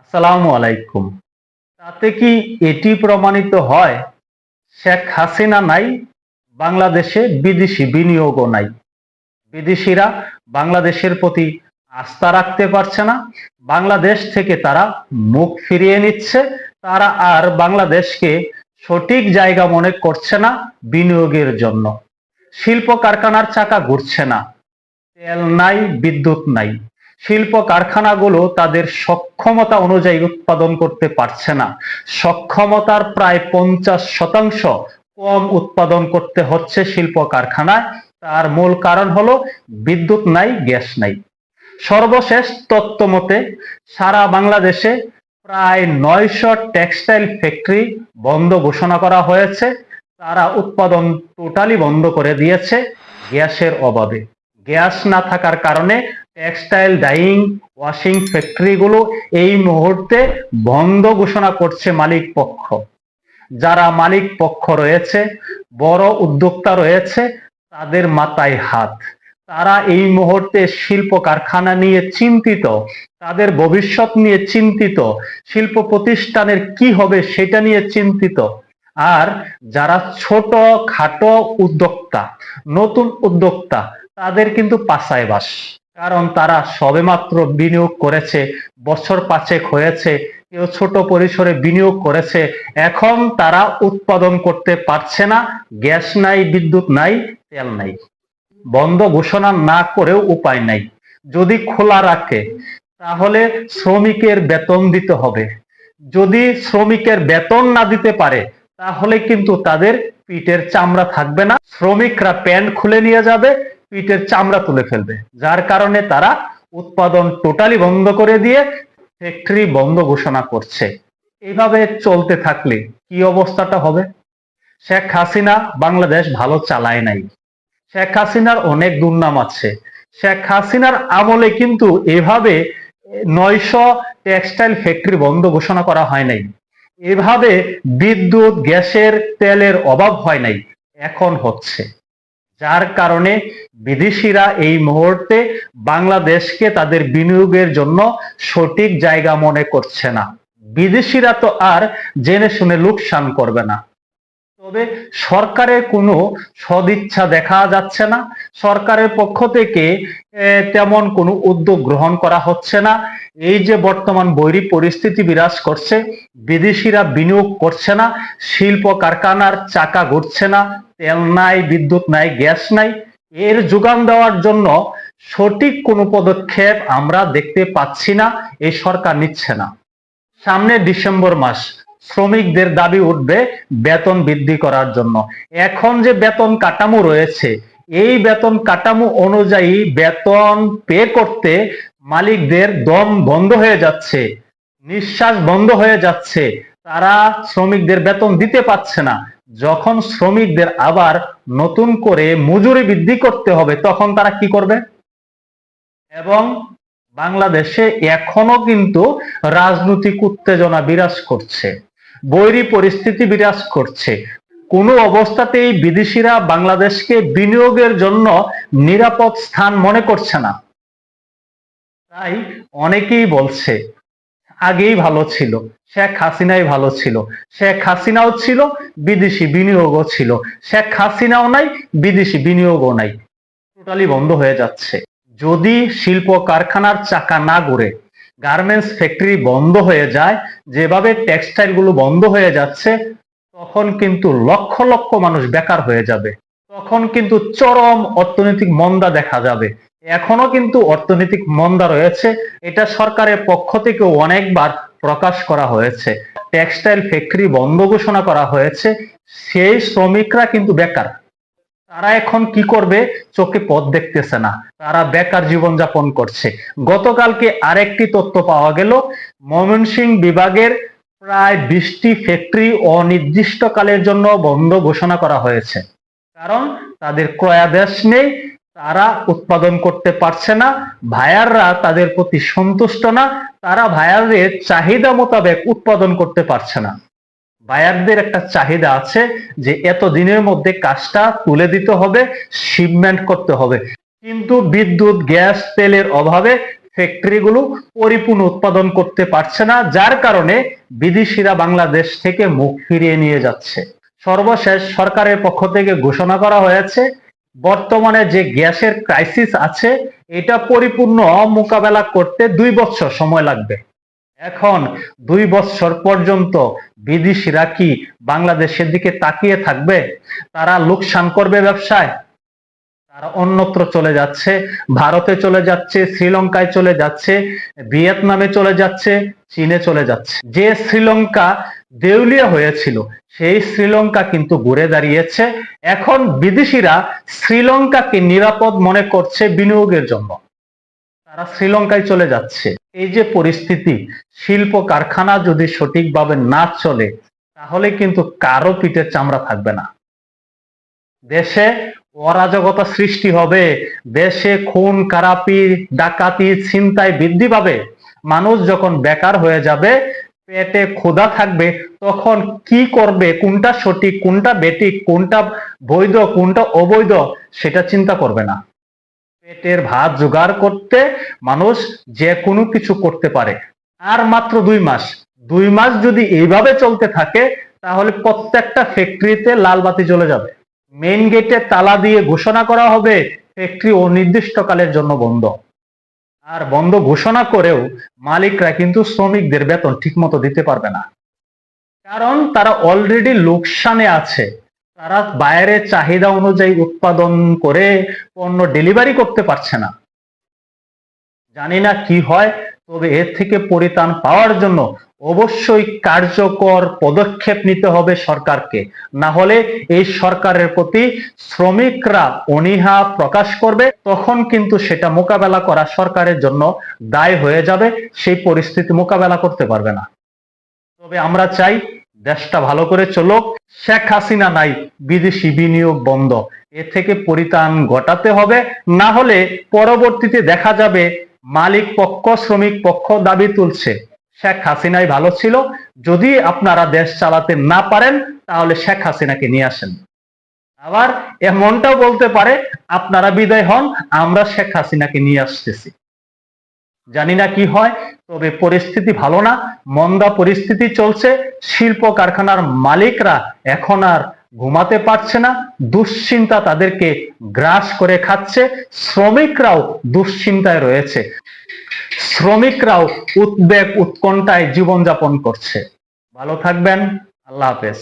আসসালামু আলাইকুম। তাতে কি এটি প্রমাণিত হয় শেখ হাসিনা নাই, বাংলাদেশে বিদেশি বিনিয়োগও নাই? বিদেশিরা বাংলাদেশের প্রতি আস্থা রাখতে পারছে না, বাংলাদেশ থেকে তারা মুখ ফিরিয়ে নিচ্ছে, তারা আর বাংলাদেশকে সঠিক জায়গা মনে করছে না বিনিয়োগের জন্য। শিল্প কারখানার চাকা ঘুরছে না, তেল নাই, বিদ্যুৎ নাই। শিল্প কারখানাগুলো তাদের সক্ষমতা অনুযায়ী উৎপাদন করতে পারছে না। সক্ষমতার প্রায় 50% কম উৎপাদন করতে হচ্ছে শিল্প কারখানায়। তার মূল কারণ হলো বিদ্যুৎ নাই, গ্যাস নাই। সর্বশেষ তথ্য মতে সারা বাংলাদেশে প্রায় 900 টেক্সটাইল ফ্যাক্টরি বন্ধ ঘোষণা করা হয়েছে। তারা উৎপাদন টোটালি বন্ধ করে দিয়েছে গ্যাসের অভাবে। গ্যাস না থাকার কারণে টেক্সটাইল ডাইং ওয়াশিং ফ্যাক্টরিগুলো এই মুহূর্তে বন্ধ ঘোষণা করছে মালিক পক্ষ। যারা মালিক পক্ষ রয়েছে, বড় উদ্যোক্তা রয়েছে, তাদের মাথায় হাত। তারা এই মুহূর্তে শিল্প কারখানা নিয়ে চিন্তিত, তাদের ভবিষ্যৎ নিয়ে চিন্তিত, শিল্প প্রতিষ্ঠানের কি হবে সেটা নিয়ে চিন্তিত। আর যারা ছোট খাটো উদ্যোক্তা, নতুন উদ্যোক্তা, তাদের কিন্তু পাছায় বাস। কারণ তারা সবেমাত্র বিনিয়োগ করেছে, বছর 5 হয়েছে, কেউ ছোট পরিসরে বিনিয়োগ করেছে, এখন তারা উৎপাদন করতে পারছে না। গ্যাস নাই, বিদ্যুৎ নাই, তেল নাই। বন্ধ ঘোষণা না করেও উপায় নাই। যদি খোলা রাখে তাহলে শ্রমিকের বেতন দিতে হবে। যদি শ্রমিকের বেতন না দিতে পারে তাহলে কিন্তু তাদের পিঠের চামড়া থাকবে না। শ্রমিকরা প্যান্ট খুলে নিয়ে যাবে, পিঠের চামড়া তুলে ফেলবে। যার কারণে তারা উৎপাদন টোটালি বন্ধ করে দিয়ে ফ্যাক্টরি বন্ধ ঘোষণা করছে। এইভাবে চলতে থাকলে কি অবস্থাটা হবে? শেখ হাসিনা বাংলাদেশ ভালো চালায় নাই। শেখ হাসিনার অনেক দুর্নাম আছে। শেখ হাসিনার আমলে কিন্তু এভাবে 900 টেক্সটাইল ফ্যাক্টরি বন্ধ ঘোষণা করা হয় নাই। এভাবে বিদ্যুৎ, গ্যাসের, তেলের অভাব হয় নাই, এখন হচ্ছে। যার কারণে বিদেশিরা এই মুহূর্তে বাংলাদেশকে তাদের বিনিয়োগের জন্য সঠিক জায়গা মনে করছে না। বিদেশিরা তো আর জেনে শুনে লোকসান করবে না। তবে সরকারের কোনো সদিচ্ছা দেখা যাচ্ছে না। সরকারের পক্ষ থেকে তেমন কোনো উদ্যোগ গ্রহণ করা হচ্ছে না। এই যে বর্তমান বৈরী পরিস্থিতি বিরাজ করছে, বিদেশিরা বিনিয়োগ করছে না, শিল্প কারখানার চাকা ঘুরছে না, তেল নাই, বিদ্যুৎ নাই, গ্যাস নাই, এর যোগান দেওয়ার জন্য সঠিক কোনো পদক্ষেপ আমরা দেখতে পাচ্ছি না, এই সরকার নিচ্ছে না। সামনে ডিসেম্বর মাস, শ্রমিকদের দাবি উঠবে বেতন বৃদ্ধি করার জন্য। এখন যে বেতন কাঠামো রয়েছে, এই বেতন কাঠামো অনুযায়ী বেতন পে করতে মালিকদের দম বন্ধ হয়ে যাচ্ছে, নিঃশ্বাস বন্ধ হয়ে যাচ্ছে। তারা শ্রমিকদের বেতন দিতে পারছে না। যখন শ্রমিকদের আবার নতুন করে মজুরি বৃদ্ধি করতে হবে, তখন তারা কি করবে? এবং বাংলাদেশে এখনো কিন্তু রাজনৈতিক উত্তেজনা বিরাজ করছে, বৈরী পরিস্থিতি বিরাজ করছে। কোনো অবস্থাতেই বিদেশিরা বাংলাদেশকে বিনিয়োগের জন্য নিরাপদ স্থান মনে করছে না। তাই অনেকেই বলছে আগেই ভালো ছিল, শেখ হাসিনাই ভালো ছিল। শেখ হাসিনাও ছিল, বিদেশি বিনিয়োগও ছিল। শেখ হাসিনাও নাই, বিদেশি বিনিয়োগও নাই, টোটালি বন্ধ হয়ে যাচ্ছে। যদি শিল্প কারখানার চাকা না ঘুরে, গার্মেন্টস ফ্যাক্টরি বন্ধ হয়ে যায়, যেভাবে টেক্সটাইল গুলো বন্ধ হয়ে যাচ্ছে, তখন কিন্তু লক্ষ লক্ষ মানুষ বেকার হয়ে যাবে। তখন কিন্তু চরম অর্থনৈতিক মন্দা দেখা যাবে। এখনো কিন্তু অর্থনৈতিক মন্দা রয়েছে, এটা সরকারের পক্ষ থেকে অনেকবার প্রকাশ করা হয়েছে। টেক্সটাইল ফ্যাক্টরি বন্ধ ঘোষণা করা হয়েছে, সেই শ্রমিকরা কিন্তু বেকার। তারা এখন কি করবে চোখে পথ দেখতেছে না, তারা বেকার জীবনযাপন করছে। গতকালকে আরেকটি তথ্য পাওয়া গেল, ময়মনসিংহ বিভাগের প্রায় 20টি ফ্যাক্টরি অনির্দিষ্টকালের জন্য বন্ধ ঘোষণা করা হয়েছে। কারণ তাদের ক্রয়াদেশ নেই, তারা উৎপাদন করতে পারছে না, ভায়াররা তাদের প্রতি সন্তুষ্ট না, তারা ভায়ারদের চাহিদা মোতাবেক উৎপাদন করতে পারছে না। বায়ারদের একটা চাহিদা আছে যে এত দিনের মধ্যে কাজটা তুলে দিতে হবে, শিপমেন্ট করতে হবে। কিন্তু বিদ্যুৎ, গ্যাস, তেলের অভাবে ফ্যাক্টরিগুলো পরিপূর্ণ উৎপাদন করতে পারছে না, যার কারণে বিদেশিরা বাংলাদেশ থেকে মুখ ফিরিয়ে নিয়ে যাচ্ছে। সর্বশেষ সরকারের পক্ষ থেকে ঘোষণা করা হয়েছে বর্তমানে যে গ্যাসের ক্রাইসিস আছে এটা পরিপূর্ণ মোকাবেলা করতে 2 বছর সময় লাগবে। এখন 2 বছর পর্যন্ত বিদেশিরা কি বাংলাদেশের দিকে তাকিয়ে থাকবে? তারা লোকসান করবে ব্যবসায়, তারা অন্যত্র চলে যাচ্ছে, ভারতে চলে যাচ্ছে, শ্রীলঙ্কায় চলে যাচ্ছে, ভিয়েতনামে চলে যাচ্ছে, চীনে চলে যাচ্ছে। যে শ্রীলঙ্কা দেউলিয়া হয়েছিল সেই শ্রীলঙ্কা কিন্তু ঘুরে দাঁড়িয়েছে। এখন বিদেশিরা শ্রীলঙ্কাকে নিরাপদ মনে করছে বিনিয়োগের জন্য, তারা শ্রীলঙ্কায় চলে যাচ্ছে। এই যে পরিস্থিতি, শিল্প কারখানা যদি সঠিকভাবে না চলে তাহলে কিন্তু কারো পিঠের চামড়া থাকবে না। দেশে অরাজকতা সৃষ্টি হবে, দেশে খুন খারাপি ডাকাতি ছিনতাই বৃদ্ধি পাবে। মানুষ যখন বেকার হয়ে যাবে, পেটে ক্ষুধা থাকবে, তখন কি করবে, কোনটা সঠিক কোনটা বেঠিক, কোনটা বৈধ কোনটা অবৈধ সেটা চিন্তা করবে না। পেটের ভাত জোগাড় করতে মানুষ যে কোনো কিছু করতে পারে। আর মাত্র 2 মাস যদি এইভাবে চলতে থাকে তাহলে প্রত্যেকটা ফ্যাক্টরিতে লাল বাতি জ্বলে যাবে। মেইন গেটে তালা দিয়ে ঘোষণা করা হবে ফ্যাক্টরি অনির্দিষ্টকালের জন্য বন্ধ। আর বন্ধ ঘোষণা করেও মালিকরা কিন্তু শ্রমিকদের বেতন ঠিকমতো দিতে পারবে না, কারণ তারা অলরেডি লোকসানে আছে। তারা বাইরের চাহিদা অনুযায়ী উৎপাদন করে পণ্য ডেলিভারি করতে পারছে না। জানি না কি হয়, তবে এর থেকে পরিত্রাণ পাওয়ার জন্য অবশ্যই কার্যকর পদক্ষেপ নিতে হবে সরকারকে, না হলে এই সরকারের প্রতি শ্রমিকরা অনীহা প্রকাশ করবে, তখন কিন্তু সেটা মোকাবেলা করা সরকারের জন্য দায় হয়ে যাবে, সেই পরিস্থিতি মোকাবেলা করতে পারবে না। তবে আমরা চাই দেশটা ভালো করে চলুক, শেখ হাসিনা নাই, বিদেশি বিনিয়োগ বন্ধ, এ থেকে পরিত্রাণ ঘটাতে হবে। না হলে পরবর্তীতে দেখা যাবে মালিক পক্ষ শ্রমিক পক্ষ দাবি তুলছে শেখ হাসিনাই ভালো ছিল, যদি আপনারা দেশ চালাতে না পারেন তাহলে শেখ হাসিনাকে নিয়ে আসেন। আবার এমনটাও বলতে পারে আপনারা বিদায় হন, আমরা শেখ হাসিনাকে নিয়ে আসতেছি। জানি না কি হয়, তবে পরিস্থিতি ভালো না, মন্দা পরিস্থিতি চলছে। শিল্প কারখানার মালিকরা এখন আর ঘুমাতে পারছে না, দুশ্চিন্তা তাদেরকে গ্রাস করে খাচ্ছে। শ্রমিকরাও দুশ্চিন্তায় রয়েছে, শ্রমিকরাও উদ্বেগ উৎকণ্ঠায় জীবনযাপন করছে। ভালো থাকবেন, আল্লাহ হাফেজ।